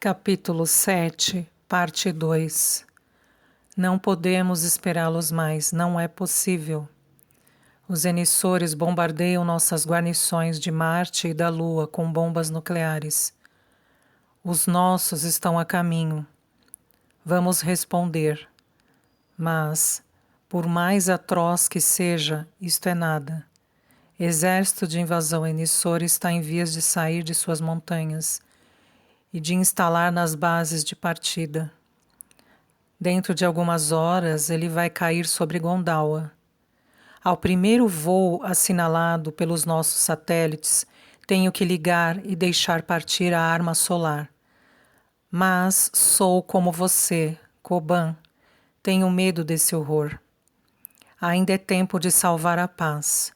Capítulo 7, parte 2. Não podemos esperá-los mais, não é possível. Os emissores bombardeiam nossas guarnições de Marte e da Lua com bombas nucleares. Os nossos estão a caminho. Vamos responder. Mas, por mais atroz que seja, isto é nada. Exército de invasão emissor está em vias de sair de suas montanhas e de instalar nas bases de partida. Dentro de algumas horas, ele vai cair sobre Gondawa. Ao primeiro voo assinalado pelos nossos satélites, tenho que ligar e deixar partir a arma solar. Mas sou como você, Koban. Tenho medo desse horror. Ainda é tempo de salvar a paz.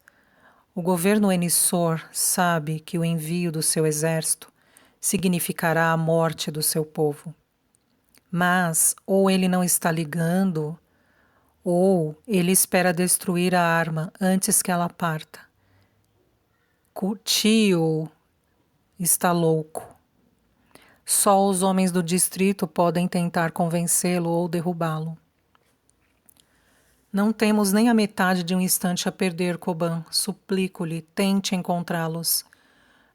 O governo emissor sabe que o envio do seu exército significará a morte do seu povo. Mas ou ele não está ligando, ou ele espera destruir a arma antes que ela parta. Tio está louco. Só os homens do distrito podem tentar convencê-lo ou derrubá-lo. Não temos nem a metade de um instante a perder, Koban. Suplico-lhe, tente encontrá-los.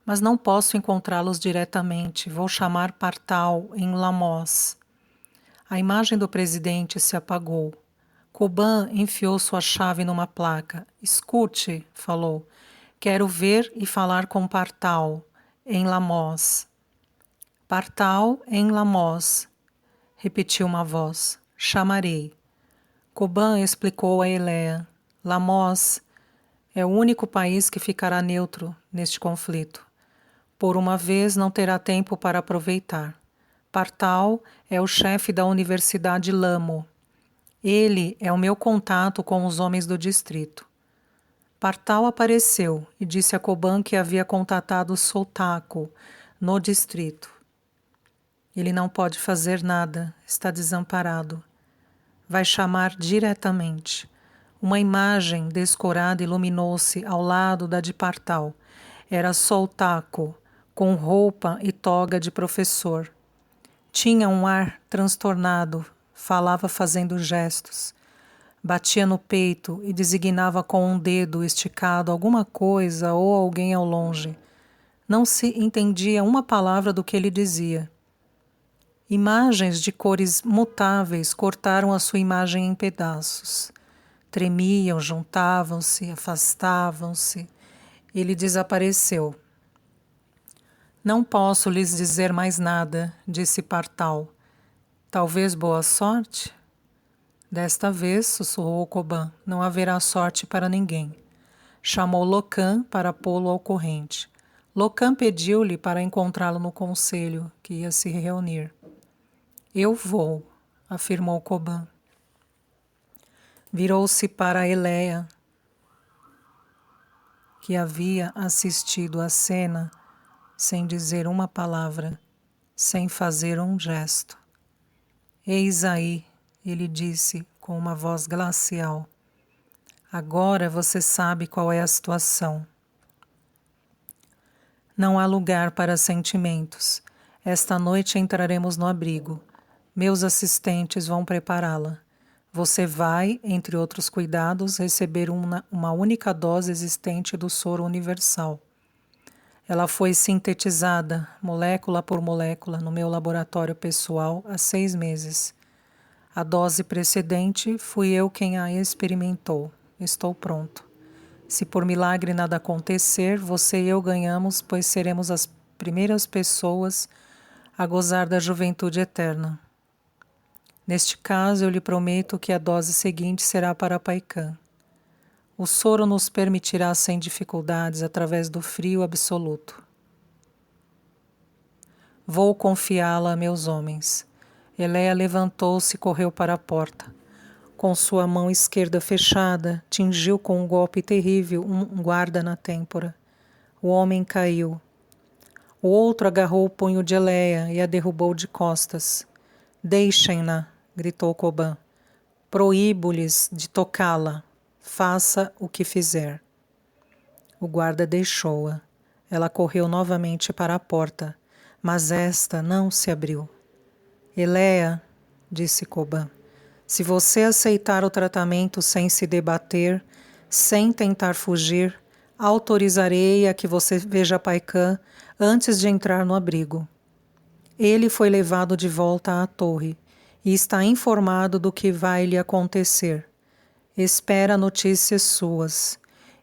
Mas não posso encontrá-los diretamente. Vou chamar Partal em Lamos. A imagem do presidente se apagou. Koban enfiou sua chave numa placa. Escute, falou. Quero ver e falar com Partal em Lamos. Partal em Lamos, repetiu uma voz. Chamarei. Koban explicou a Elea. Lamos é o único país que ficará neutro neste conflito. Por uma vez não terá tempo para aproveitar. Partal é o chefe da Universidade Lamo. Ele é o meu contato com os homens do distrito. Partal apareceu e disse a Koban que havia contatado Soltaco no distrito. Ele não pode fazer nada, está desamparado. Vai chamar diretamente. Uma imagem descorada iluminou-se ao lado da de Partal. Era Soltaco, com roupa e toga de professor. Tinha um ar transtornado, falava fazendo gestos. Batia no peito e designava com um dedo esticado alguma coisa ou alguém ao longe. Não se entendia uma palavra do que ele dizia. Imagens de cores mutáveis cortaram a sua imagem em pedaços. Tremiam, juntavam-se, afastavam-se. Ele desapareceu. Não posso lhes dizer mais nada, disse Partal. Talvez boa sorte? Desta vez, sussurrou Koban, não haverá sorte para ninguém. Chamou Locan para pô-lo ao corrente. Locan pediu-lhe para encontrá-lo no conselho, que ia se reunir. Eu vou, afirmou Koban. Virou-se para Elea, que havia assistido à cena sem dizer uma palavra, sem fazer um gesto. Eis aí, ele disse com uma voz glacial. Agora você sabe qual é a situação. Não há lugar para sentimentos. Esta noite entraremos no abrigo. Meus assistentes vão prepará-la. Você vai, entre outros cuidados, receber uma única dose existente do soro universal. Ela foi sintetizada, molécula por molécula, no meu laboratório pessoal há 6 meses. A dose precedente fui eu quem a experimentou. Estou pronto. Se por milagre nada acontecer, você e eu ganhamos, pois seremos as primeiras pessoas a gozar da juventude eterna. Neste caso, eu lhe prometo que a dose seguinte será para Paikan. O soro nos permitirá sem dificuldades através do frio absoluto. Vou confiá-la a meus homens. Elea levantou-se e correu para a porta. Com sua mão esquerda fechada, tingiu com um golpe terrível um guarda na têmpora. O homem caiu. O outro agarrou o punho de Elea e a derrubou de costas. Deixem-na, gritou Koban. Proíbo-lhes de tocá-la. Faça o que fizer. O guarda deixou-a. Ela correu novamente para a porta, mas esta não se abriu. Eleia, disse Coban, se você aceitar o tratamento sem se debater, sem tentar fugir, autorizarei a que você veja Paikan antes de entrar no abrigo. Ele foi levado de volta à torre e está informado do que vai lhe acontecer. Espera notícias suas.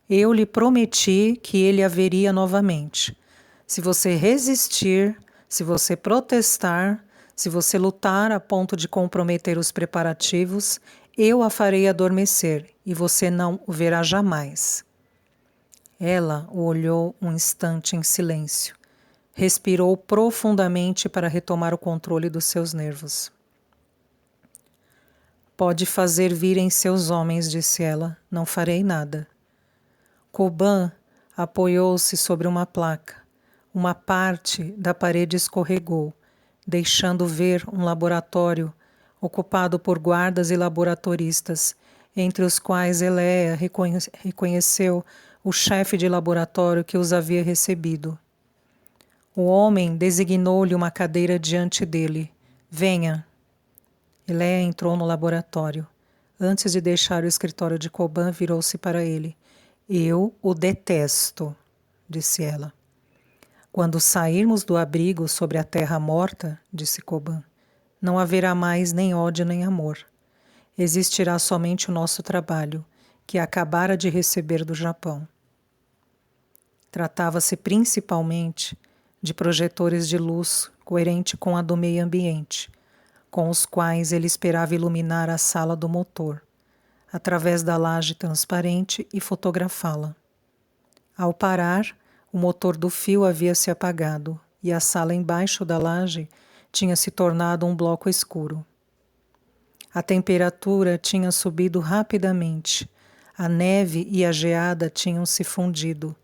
Eu lhe prometi que ele haveria novamente. Se você resistir, se você protestar, se você lutar a ponto de comprometer os preparativos, eu a farei adormecer e você não o verá jamais. Ela o olhou um instante em silêncio. Respirou profundamente para retomar o controle dos seus nervos. Pode fazer virem seus homens, disse ela. Não farei nada. Coban apoiou-se sobre uma placa. Uma parte da parede escorregou, deixando ver um laboratório ocupado por guardas e laboratoristas, entre os quais Eleia reconheceu o chefe de laboratório que os havia recebido. O homem designou-lhe uma cadeira diante dele. Venha. Eleia entrou no laboratório. Antes de deixar o escritório de Coban, virou-se para ele. Eu o detesto, disse ela. Quando sairmos do abrigo sobre a terra morta, disse Coban, não haverá mais nem ódio nem amor. Existirá somente o nosso trabalho, que acabara de receber do Japão. Tratava-se principalmente de projetores de luz coerente com a do meio ambiente, com os quais ele esperava iluminar a sala do motor, através da laje transparente e fotografá-la. Ao parar, o motor do fio havia se apagado e a sala embaixo da laje tinha se tornado um bloco escuro. A temperatura tinha subido rapidamente, a neve e a geada tinham se fundido,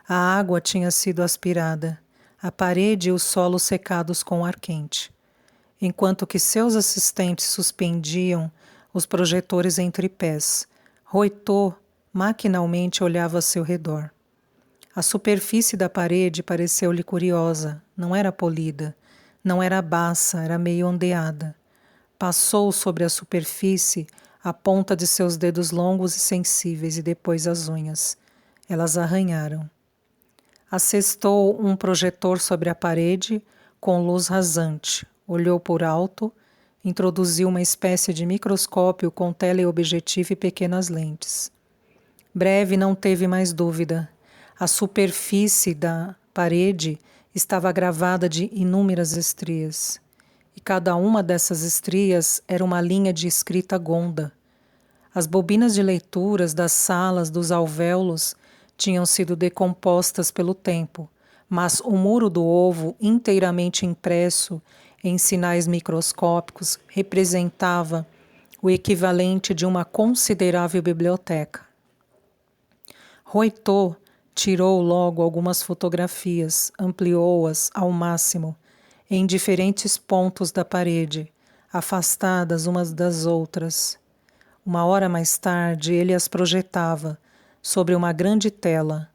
a água tinha sido aspirada, a parede e o solo secados com ar quente, enquanto que seus assistentes suspendiam os projetores em tripés. Roitô maquinalmente olhava a seu redor. A superfície da parede pareceu-lhe curiosa, não era polida, não era baça, era meio ondeada. Passou sobre a superfície a ponta de seus dedos longos e sensíveis e depois as unhas. Elas arranharam. Assestou um projetor sobre a parede com luz rasante, olhou por alto, introduziu uma espécie de microscópio com teleobjetivo e pequenas lentes. Breve não teve mais dúvida. A superfície da parede estava gravada de inúmeras estrias, e cada uma dessas estrias era uma linha de escrita Gonda. As bobinas de leituras das salas dos alvéolos tinham sido decompostas pelo tempo, mas o muro do ovo, inteiramente impresso em sinais microscópicos, representava o equivalente de uma considerável biblioteca. Roitô tirou logo algumas fotografias, ampliou-as ao máximo, em diferentes pontos da parede, afastadas umas das outras. Uma hora mais tarde, ele as projetava sobre uma grande tela.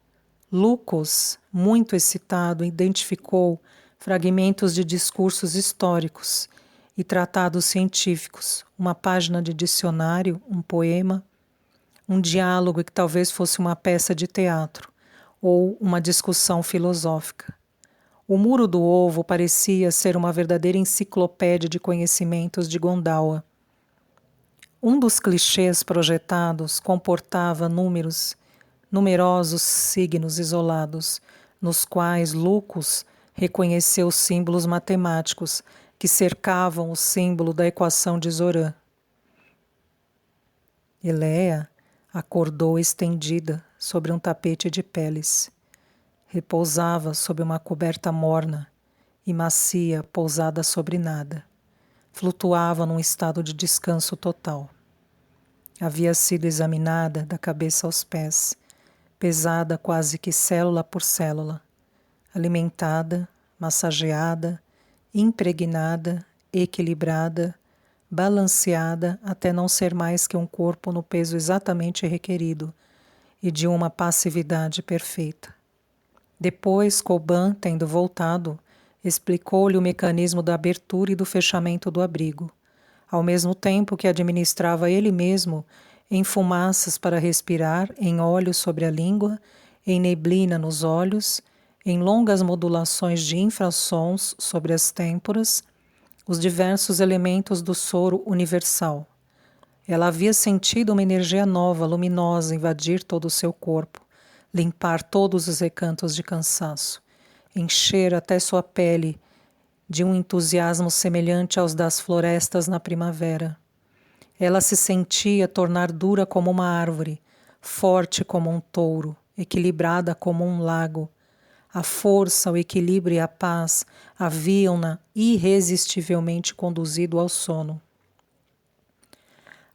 Lucas, muito excitado, identificou fragmentos de discursos históricos e tratados científicos, uma página de dicionário, um poema, um diálogo que talvez fosse uma peça de teatro ou uma discussão filosófica. O muro do ovo parecia ser uma verdadeira enciclopédia de conhecimentos de Gondawa. Um dos clichês projetados comportava numerosos signos isolados, nos quais Lucas reconheceu símbolos matemáticos que cercavam o símbolo da equação de Zoran. Eleia acordou estendida sobre um tapete de peles. Repousava sob uma coberta morna e macia pousada sobre nada. Flutuava num estado de descanso total. Havia sido examinada da cabeça aos pés, pesada quase que célula por célula, alimentada, massageada, impregnada, equilibrada, balanceada até não ser mais que um corpo no peso exatamente requerido e de uma passividade perfeita. Depois, Coban, tendo voltado, Explicou-lhe o mecanismo da abertura e do fechamento do abrigo, ao mesmo tempo que administrava ele mesmo em fumaças para respirar, em óleo sobre a língua, em neblina nos olhos, em longas modulações de infrassons sobre as têmporas, os diversos elementos do soro universal. Ela havia sentido uma energia nova, luminosa, invadir todo o seu corpo, limpar todos os recantos de cansaço, encher até sua pele de um entusiasmo semelhante aos das florestas na primavera. Ela se sentia tornar dura como uma árvore, forte como um touro, equilibrada como um lago. A força, o equilíbrio e a paz haviam-na irresistivelmente conduzido ao sono.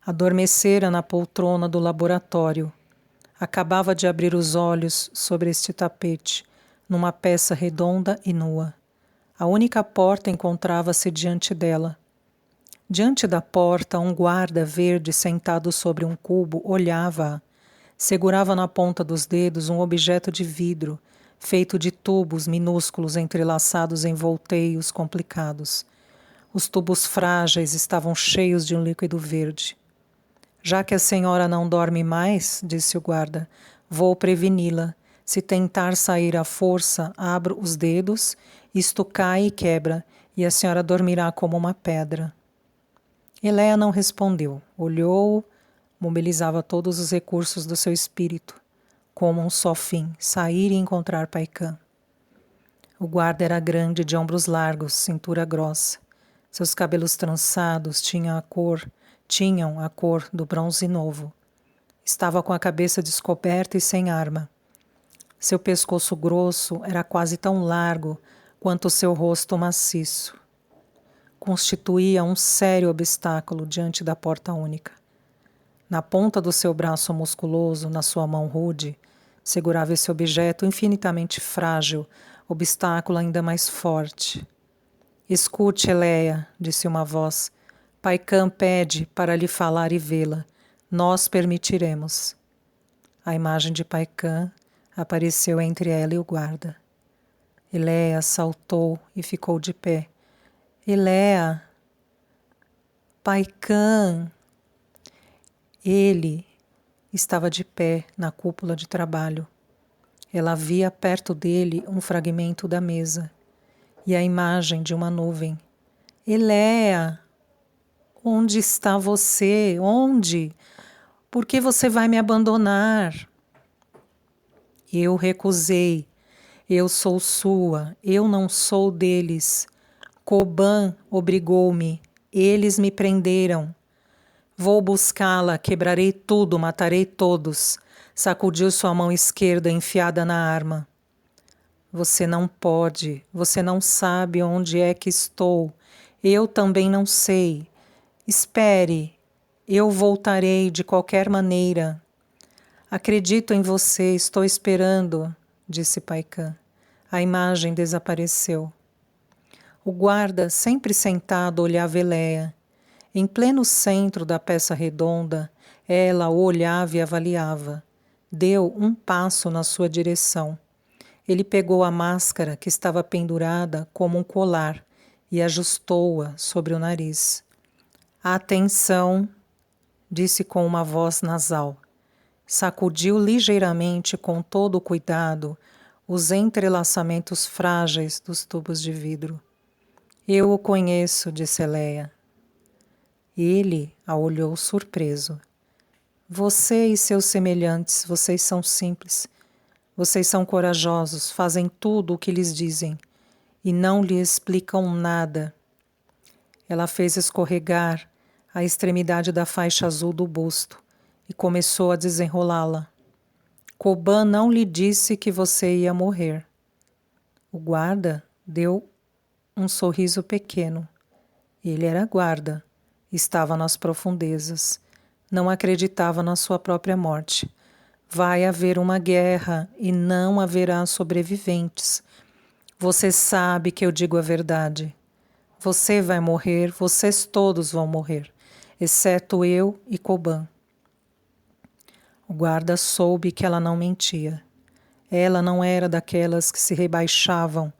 Adormecera na poltrona do laboratório. Acabava de abrir os olhos sobre este tapete, numa peça redonda e nua. A única porta encontrava-se diante dela. Diante da porta, um guarda verde sentado sobre um cubo olhava-a. Segurava na ponta dos dedos um objeto de vidro, feito de tubos minúsculos entrelaçados em volteios complicados. Os tubos frágeis estavam cheios de um líquido verde. Já que a senhora não dorme mais, disse o guarda, vou preveni-la. Se tentar sair à força, abro os dedos, isto cai e quebra, e a senhora dormirá como uma pedra. Eléa não respondeu. Olhou, mobilizava todos os recursos do seu espírito, como um só fim, sair e encontrar Paikã. O guarda era grande, de ombros largos, cintura grossa. Seus cabelos trançados tinham a cor do bronze novo. Estava com a cabeça descoberta e sem arma. Seu pescoço grosso era quase tão largo quanto seu rosto maciço. Constituía um sério obstáculo diante da porta única. Na ponta do seu braço musculoso, na sua mão rude, segurava esse objeto infinitamente frágil, obstáculo ainda mais forte. Escute, Eléa, disse uma voz. Paikã pede para lhe falar e vê-la. Nós permitiremos. A imagem de Paikã apareceu entre ela e o guarda. Eléa saltou e ficou de pé. Eléa! Paikã! Ele estava de pé na cúpula de trabalho. Ela via perto dele um fragmento da mesa e a imagem de uma nuvem. Eléa! Onde está você? Onde? Por que você vai me abandonar? Eu recusei. Eu sou sua. Eu não sou deles. Coban obrigou-me. Eles me prenderam. Vou buscá-la, quebrarei tudo, matarei todos. Sacudiu sua mão esquerda enfiada na arma. Você não pode. Você não sabe onde é que estou. Eu também não sei. Espere, eu voltarei de qualquer maneira. Acredito em você, estou esperando, disse Paikã. A imagem desapareceu. O guarda, sempre sentado, olhava Eléa. Em pleno centro da peça redonda, ela o olhava e avaliava. Deu um passo na sua direção. Ele pegou a máscara que estava pendurada como um colar e ajustou-a sobre o nariz. Atenção, disse com uma voz nasal. Sacudiu ligeiramente, com todo o cuidado, os entrelaçamentos frágeis dos tubos de vidro. Eu o conheço, disse Eléa. Ele a olhou surpreso. Você e seus semelhantes, vocês são simples. Vocês são corajosos, fazem tudo o que lhes dizem e não lhe explicam nada. Ela fez escorregar a extremidade da faixa azul do busto e começou a desenrolá-la. Coban não lhe disse que você ia morrer. O guarda deu um sorriso pequeno. Ele era guarda, estava nas profundezas, não acreditava na sua própria morte. Vai haver uma guerra e não haverá sobreviventes. Você sabe que eu digo a verdade. Você vai morrer, vocês todos vão morrer, exceto eu e Coban. O guarda soube que ela não mentia. Ela não era daquelas que se rebaixavam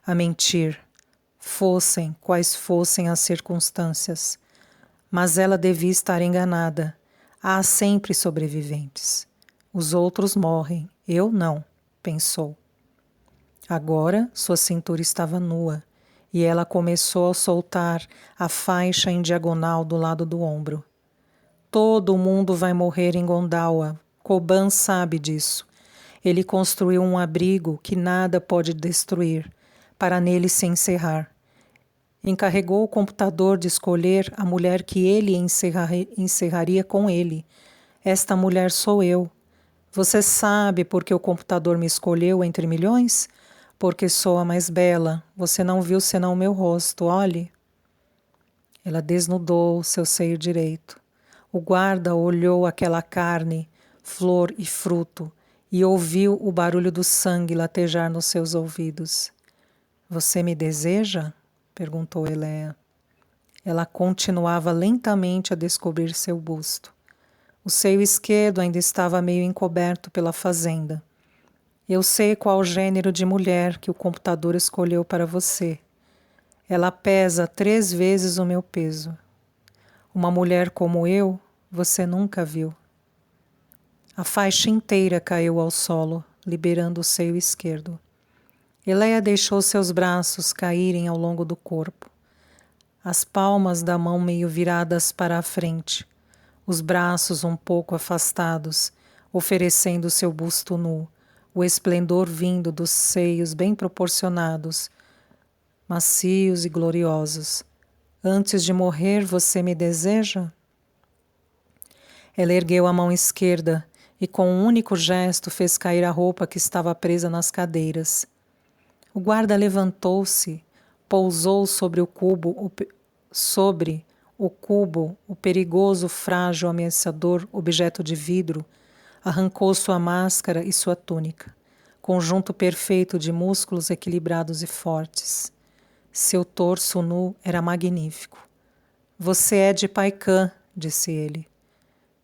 a mentir. Fossem quais fossem as circunstâncias. Mas ela devia estar enganada. Há sempre sobreviventes. Os outros morrem, eu não, pensou. Agora sua cintura estava nua e ela começou a soltar a faixa em diagonal do lado do ombro. Todo mundo vai morrer em Gondawa. Koban sabe disso. Ele construiu um abrigo que nada pode destruir, para nele se encerrar. Encarregou o computador de escolher a mulher que ele encerraria com ele. Esta mulher sou eu. Você sabe por que o computador me escolheu entre milhões? Porque sou a mais bela. Você não viu senão o meu rosto, olhe. Ela desnudou seu seio direito. O guarda olhou aquela carne, flor e fruto, e ouviu o barulho do sangue latejar nos seus ouvidos. Você me deseja? Perguntou Eleia. Ela continuava lentamente a descobrir seu busto. O seio esquerdo ainda estava meio encoberto pela fazenda. Eu sei qual gênero de mulher que o computador escolheu para você. Ela pesa 3 vezes o meu peso. Uma mulher como eu, você nunca viu. A faixa inteira caiu ao solo, liberando o seio esquerdo. Eleia deixou seus braços caírem ao longo do corpo. As palmas da mão meio viradas para a frente, os braços um pouco afastados, oferecendo seu busto nu, o esplendor vindo dos seios bem proporcionados, macios e gloriosos. Antes de morrer, você me deseja? Ela ergueu a mão esquerda e, com um único gesto, fez cair a roupa que estava presa nas cadeiras. O guarda levantou-se, pousou sobre o cubo, o perigoso, frágil, ameaçador objeto de vidro, arrancou sua máscara e sua túnica, conjunto perfeito de músculos equilibrados e fortes. Seu torso nu era magnífico. Você é de Paikã, disse ele.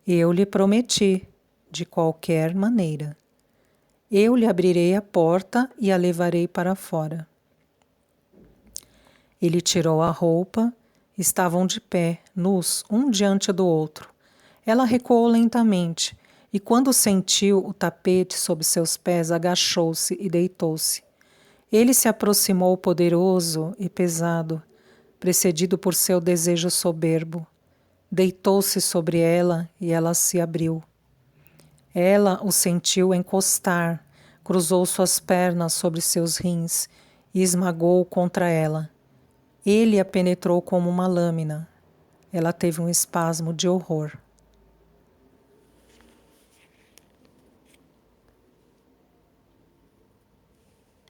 Eu lhe prometi, de qualquer maneira. Eu lhe abrirei a porta e a levarei para fora. Ele tirou a roupa. Estavam de pé, nus, um diante do outro. Ela recuou lentamente e, quando sentiu o tapete sob seus pés, agachou-se e deitou-se. Ele se aproximou poderoso e pesado, precedido por seu desejo soberbo. Deitou-se sobre ela e ela se abriu. Ela o sentiu encostar, cruzou suas pernas sobre seus rins e esmagou contra ela. Ele a penetrou como uma lâmina. Ela teve um espasmo de horror.